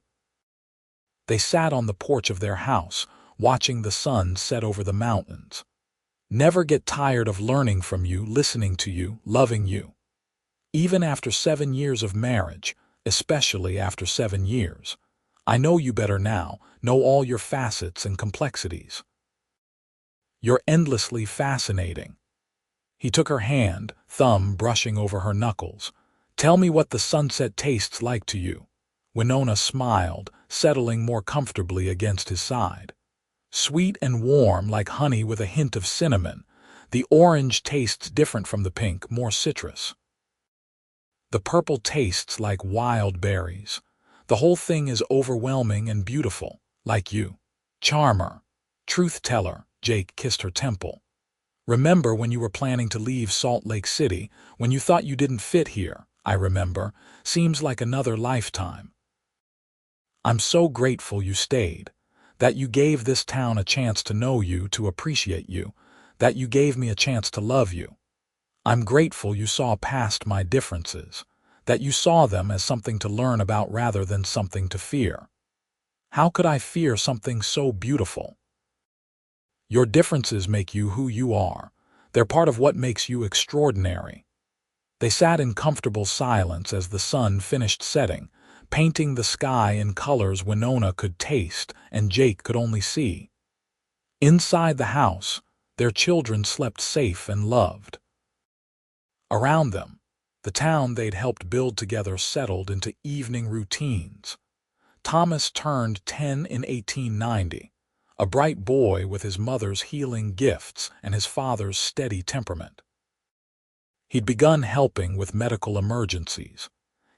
They sat on the porch of their house, watching the sun set over the mountains. "Never get tired of learning from you, listening to you, loving you. Even after 7 years of marriage, especially after 7 years. I know you better now, know all your facets and complexities. You're endlessly fascinating." He took her hand, thumb brushing over her knuckles. "Tell me what the sunset tastes like to you." Winona smiled, settling more comfortably against his side. "Sweet and warm like honey with a hint of cinnamon. The orange tastes different from the pink, more citrus. The purple tastes like wild berries. The whole thing is overwhelming and beautiful, like you. Charmer. Truth teller." Jake kissed her temple. "Remember when you were planning to leave Salt Lake City, when you thought you didn't fit here? I remember. Seems like another lifetime. I'm so grateful you stayed, that you gave this town a chance to know you, to appreciate you, that you gave me a chance to love you. I'm grateful you saw past my differences, that you saw them as something to learn about rather than something to fear. How could I fear something so beautiful? Your differences make you who you are. They're part of what makes you extraordinary." They sat in comfortable silence as the sun finished setting, painting the sky in colors Winona could taste and Jake could only see. Inside the house, their children slept safe and loved. Around them, the town they'd helped build together settled into evening routines. Thomas turned 10 in 1890, a bright boy with his mother's healing gifts and his father's steady temperament. He'd begun helping with medical emergencies,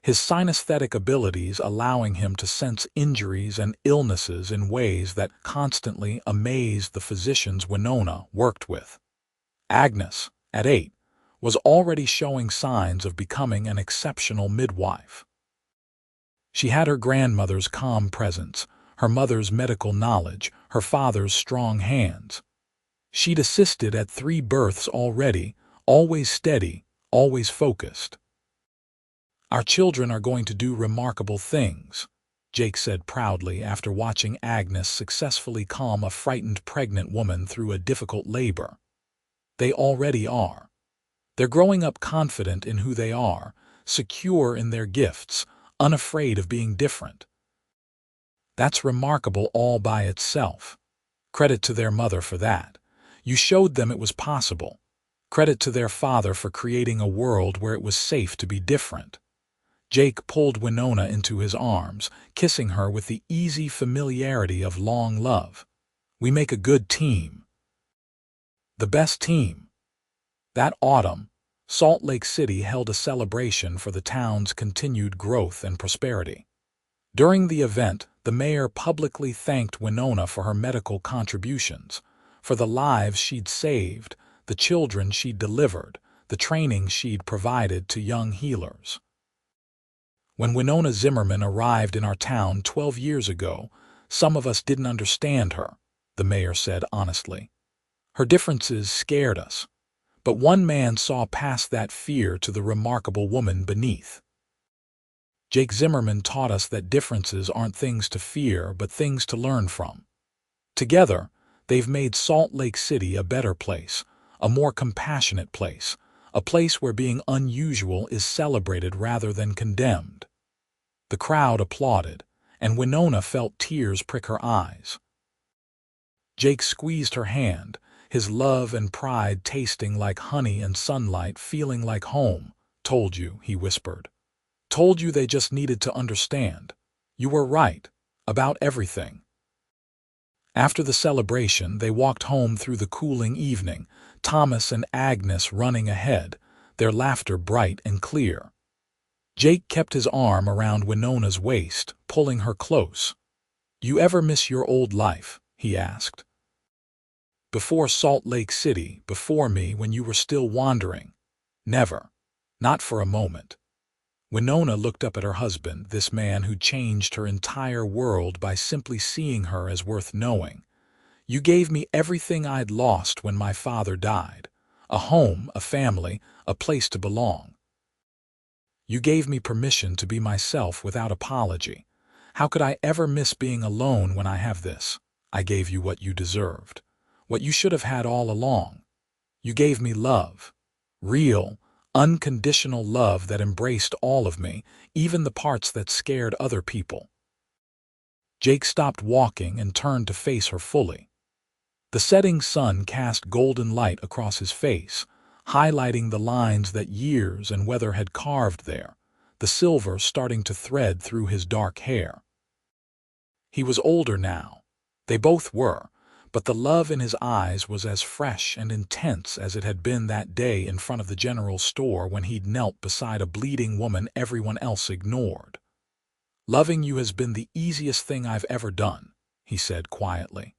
his synesthetic abilities allowing him to sense injuries and illnesses in ways that constantly amazed the physicians Winona worked with. Agnes, at 8, was already showing signs of becoming an exceptional midwife. She had her grandmother's calm presence, her mother's medical knowledge, her father's strong hands. She'd assisted at 3 births already, always steady, always focused. "Our children are going to do remarkable things," Jake said proudly after watching Agnes successfully calm a frightened pregnant woman through a difficult labor. "They already are. They're growing up confident in who they are, secure in their gifts, unafraid of being different. That's remarkable all by itself. Credit to their mother for that. You showed them it was possible. Credit to their father for creating a world where it was safe to be different." Jake pulled Winona into his arms, kissing her with the easy familiarity of long love. "We make a good team. The best team." That autumn, Salt Lake City held a celebration for the town's continued growth and prosperity. During the event, the mayor publicly thanked Winona for her medical contributions, for the lives she'd saved, the children she'd delivered, the training she'd provided to young healers. "When Winona Zimmerman arrived in our town 12 years ago, some of us didn't understand her," the mayor said honestly. "Her differences scared us. But one man saw past that fear to the remarkable woman beneath. Jake Zimmerman taught us that differences aren't things to fear but things to learn from. Together, they've made Salt Lake City a better place, a more compassionate place, a place where being unusual is celebrated rather than condemned." The crowd applauded, and Winona felt tears prick her eyes. Jake squeezed her hand, his love and pride tasting like honey and sunlight, feeling like home. "Told you," he whispered. "Told you they just needed to understand. You were right, about everything." After the celebration, they walked home through the cooling evening, Thomas and Agnes running ahead, their laughter bright and clear. Jake kept his arm around Winona's waist, pulling her close. "You ever miss your old life?" he asked. "Before Salt Lake City, before me, when you were still wandering?" "Never. Not for a moment." Winona looked up at her husband, this man who changed her entire world by simply seeing her as worth knowing. "You gave me everything I'd lost when my father died. A home, a family, a place to belong. You gave me permission to be myself without apology. How could I ever miss being alone when I have this? I gave you what you deserved, what you should have had all along. You gave me love. Real, unconditional love that embraced all of me, even the parts that scared other people." Jake stopped walking and turned to face her fully. The setting sun cast golden light across his face, highlighting the lines that years and weather had carved there, the silver starting to thread through his dark hair. He was older now. They both were, but the love in his eyes was as fresh and intense as it had been that day in front of the general store when he'd knelt beside a bleeding woman everyone else ignored. "Loving you has been the easiest thing I've ever done," he said quietly.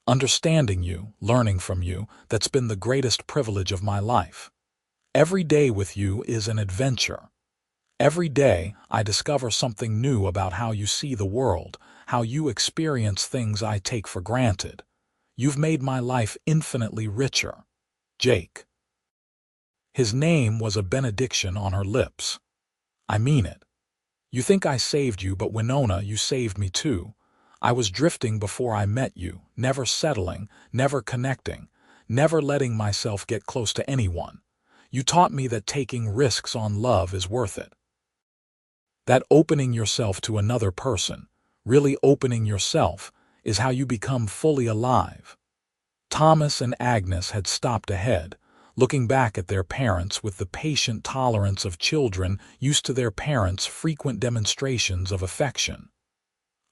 "Understanding you, learning from you, that's been the greatest privilege of my life. Every day with you is an adventure. Every day I discover something new about how you see the world, how you experience things I take for granted. You've made my life infinitely richer. Jake." His name was a benediction on her lips. "I mean it. You think I saved you, but Winona, you saved me too. I was drifting before I met you, never settling, never connecting, never letting myself get close to anyone. You taught me that taking risks on love is worth it. That opening yourself to another person, really opening yourself, is how you become fully alive." Thomas and Agnes had stopped ahead, looking back at their parents with the patient tolerance of children used to their parents' frequent demonstrations of affection.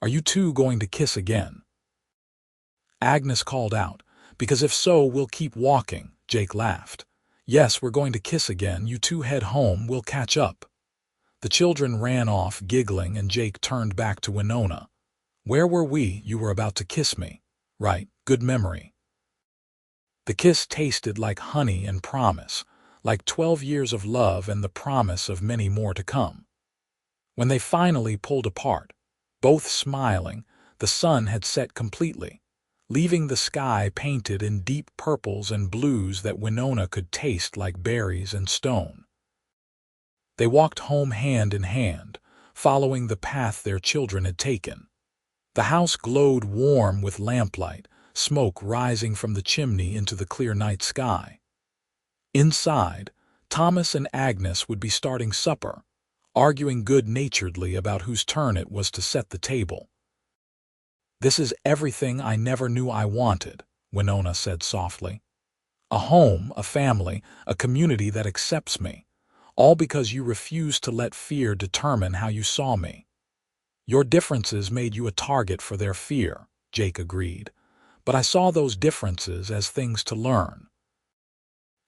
"Are you two going to kiss again?" Agnes called out. "Because if so, we'll keep walking," Jake laughed. "Yes, we're going to kiss again. You two head home, we'll catch up." The children ran off, giggling, and Jake turned back to Winona. "Where were we? You were about to kiss me." "Right, good memory." The kiss tasted like honey and promise, like 12 years of love and the promise of many more to come. When they finally pulled apart, both smiling, the sun had set completely, leaving the sky painted in deep purples and blues that Winona could taste like berries and stone. They walked home hand in hand, following the path their children had taken. The house glowed warm with lamplight, smoke rising from the chimney into the clear night sky. Inside, Thomas and Agnes would be starting supper, arguing good-naturedly about whose turn it was to set the table. "This is everything I never knew I wanted," Winona said softly. "A home, a family, a community that accepts me, all because you refused to let fear determine how you saw me." "Your differences made you a target for their fear," Jake agreed, "but I saw those differences as things to learn.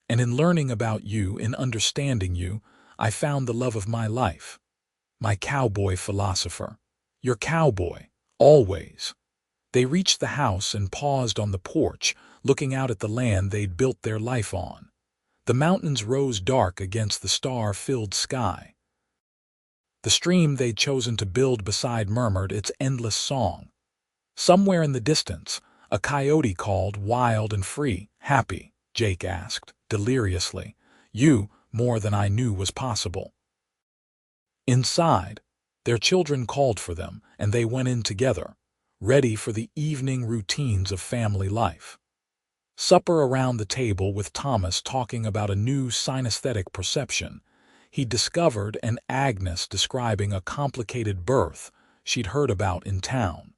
And in learning about you, in understanding you, I found the love of my life. My cowboy philosopher. Your cowboy, always." They reached the house and paused on the porch, looking out at the land they'd built their life on. The mountains rose dark against the star-filled sky. The stream they'd chosen to build beside murmured its endless song. Somewhere in the distance, a coyote called, wild and free. "Happy?" Jake asked, deliriously. "You, more than I knew was possible." Inside, their children called for them, and they went in together, ready for the evening routines of family life. Supper around the table with Thomas talking about a new synesthetic perception he discovered, and Agnes describing a complicated birth she'd heard about in town.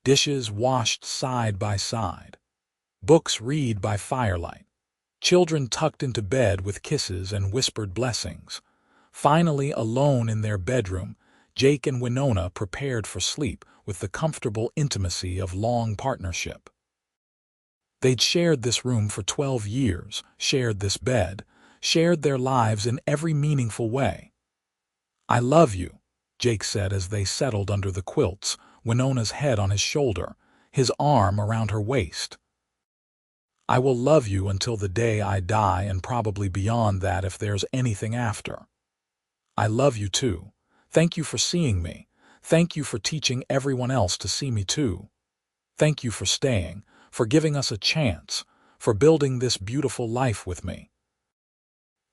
Dishes washed side by side. Books read by firelight. Children tucked into bed with kisses and whispered blessings. Finally, alone in their bedroom, Jake and Winona prepared for sleep with the comfortable intimacy of long partnership. They'd shared this room for 12 years, shared this bed, shared their lives in every meaningful way. "I love you," Jake said as they settled under the quilts, Winona's head on his shoulder, his arm around her waist. "I will love you until the day I die, and probably beyond that if there's anything after." "I love you too. Thank you for seeing me. Thank you for teaching everyone else to see me too. Thank you for staying, for giving us a chance, for building this beautiful life with me."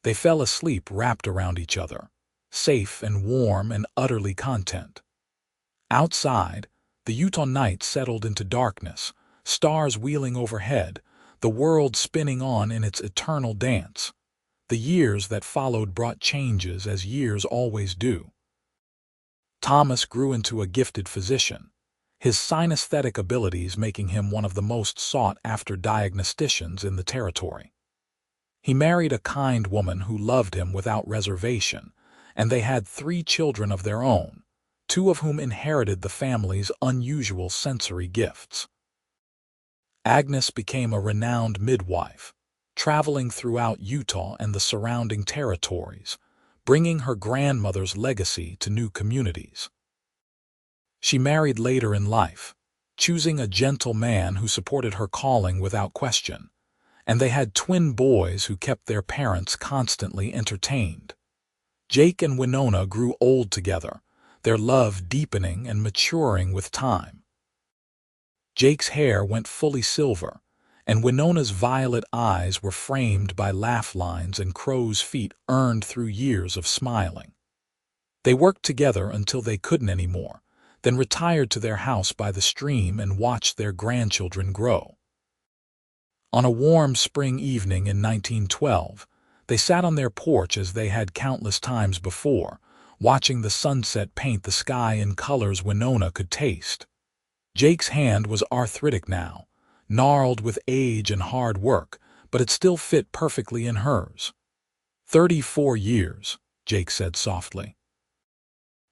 They fell asleep wrapped around each other, safe and warm and utterly content. Outside, the Utah night settled into darkness, stars wheeling overhead, the world spinning on in its eternal dance. The years that followed brought changes, as years always do. Thomas grew into a gifted physician, his synesthetic abilities making him one of the most sought-after diagnosticians in the territory. He married a kind woman who loved him without reservation, and they had 3 children of their own, 2 of whom inherited the family's unusual sensory gifts. Agnes became a renowned midwife, traveling throughout Utah and the surrounding territories, bringing her grandmother's legacy to new communities. She married later in life, choosing a gentle man who supported her calling without question, and they had twin boys who kept their parents constantly entertained. Jake and Winona grew old together, their love deepening and maturing with time. Jake's hair went fully silver, and Winona's violet eyes were framed by laugh lines and crow's feet earned through years of smiling. They worked together until they couldn't anymore, then retired to their house by the stream and watched their grandchildren grow. On a warm spring evening in 1912, they sat on their porch as they had countless times before, watching the sunset paint the sky in colors Winona could taste. Jake's hand was arthritic now, gnarled with age and hard work, but it still fit perfectly in hers. 34 years, Jake said softly.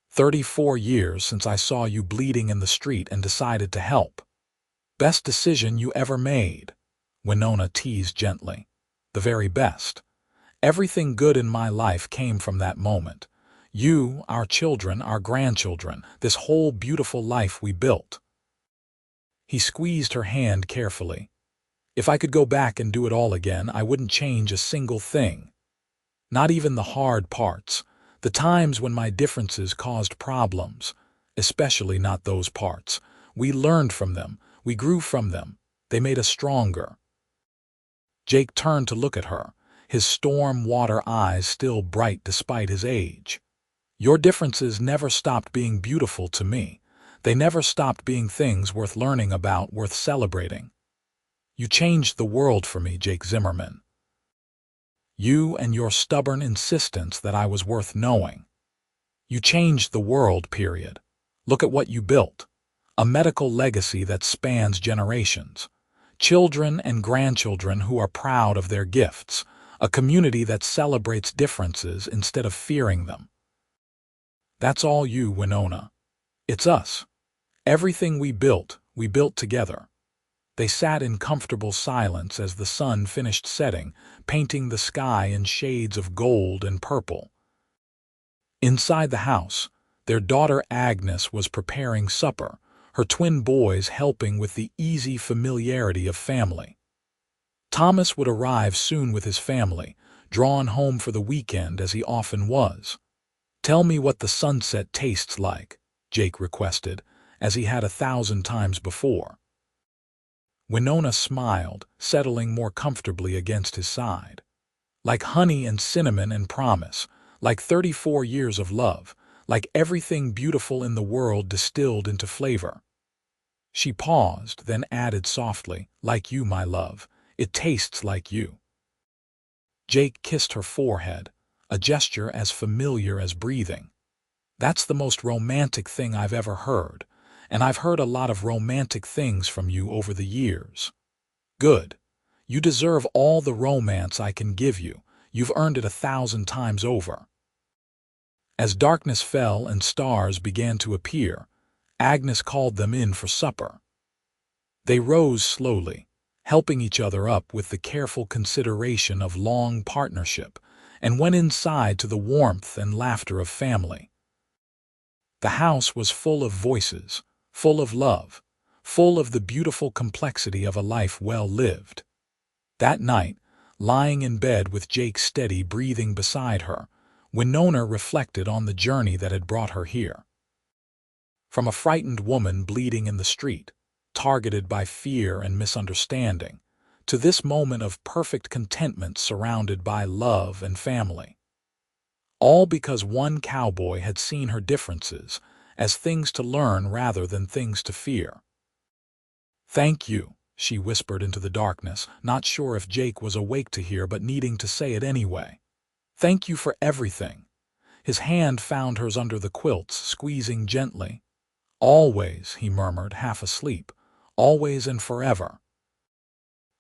34 years since I saw you bleeding in the street and decided to help. Best decision you ever made, Winona teased gently. The very best. Everything good in my life came from that moment. You, our children, our grandchildren, this whole beautiful life we built. He squeezed her hand carefully. If I could go back and do it all again, I wouldn't change a single thing. Not even the hard parts, The times when my differences caused problems, especially not those parts. We learned from them. We grew from them. They made us stronger. Jake turned to look at her, his storm water eyes still bright despite his age. Your differences never stopped being beautiful to me. They never stopped being things worth learning about, worth celebrating. You changed the world for me, Jake Zimmerman. You and your stubborn insistence that I was worth knowing. You changed the world, period. Look at what you built. A medical legacy that spans generations. Children and grandchildren who are proud of their gifts. A community that celebrates differences instead of fearing them. That's all you, Winona. It's us. Everything we built together. They sat in comfortable silence as the sun finished setting, painting the sky in shades of gold and purple. Inside the house, their daughter Agnes was preparing supper, her twin boys helping with the easy familiarity of family. Thomas would arrive soon with his family, drawn home for the weekend as he often was. "Tell me what the sunset tastes like," Jake requested, as he had 1,000 times before. Winona smiled, settling more comfortably against his side. "Like honey and cinnamon and promise, like 34 years of love, like everything beautiful in the world distilled into flavor." She paused, then added softly, "Like you, my love. It tastes like you." Jake kissed her forehead, a gesture as familiar as breathing. "That's the most romantic thing I've ever heard, and I've heard a lot of romantic things from you over the years." "Good. You deserve all the romance I can give you. You've earned it 1,000 times over." As darkness fell and stars began to appear, Agnes called them in for supper. They rose slowly, helping each other up with the careful consideration of long partnership, and went inside to the warmth and laughter of family. The house was full of voices, full of love, full of the beautiful complexity of a life well lived. That night, lying in bed with Jake steady breathing beside her, Winona reflected on the journey that had brought her here. From a frightened woman bleeding in the street, targeted by fear and misunderstanding, to this moment of perfect contentment surrounded by love and family. All because one cowboy had seen her differences as things to learn rather than things to fear. "Thank you," she whispered into the darkness, not sure if Jake was awake to hear but needing to say it anyway. "Thank you for everything." His hand found hers under the quilts, squeezing gently. "Always," he murmured, half asleep. "Always and forever."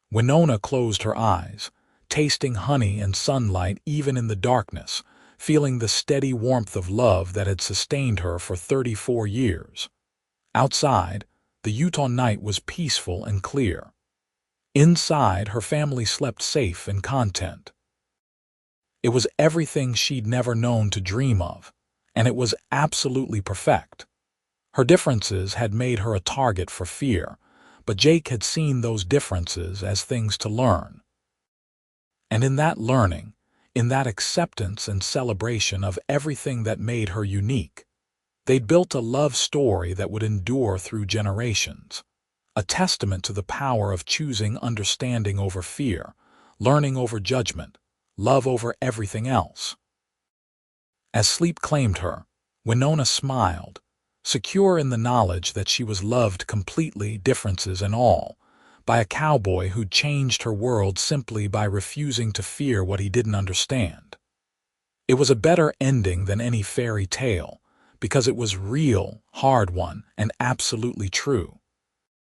Winona closed her eyes, tasting honey and sunlight even in the darkness, feeling the steady warmth of love that had sustained her for 34 years. Outside, the Utah night was peaceful and clear. Inside, her family slept safe and content. It was everything she'd never known to dream of, and it was absolutely perfect. Her differences had made her a target for fear, but Jake had seen those differences as things to learn. And in that learning, in that acceptance and celebration of everything that made her unique, they'd built a love story that would endure through generations, a testament to the power of choosing understanding over fear, learning over judgment, love over everything else. As sleep claimed her, Winona smiled, secure in the knowledge that she was loved completely, differences and all, by a cowboy who'd changed her world simply by refusing to fear what he didn't understand. It was a better ending than any fairy tale, because it was real, hard-won, and absolutely true.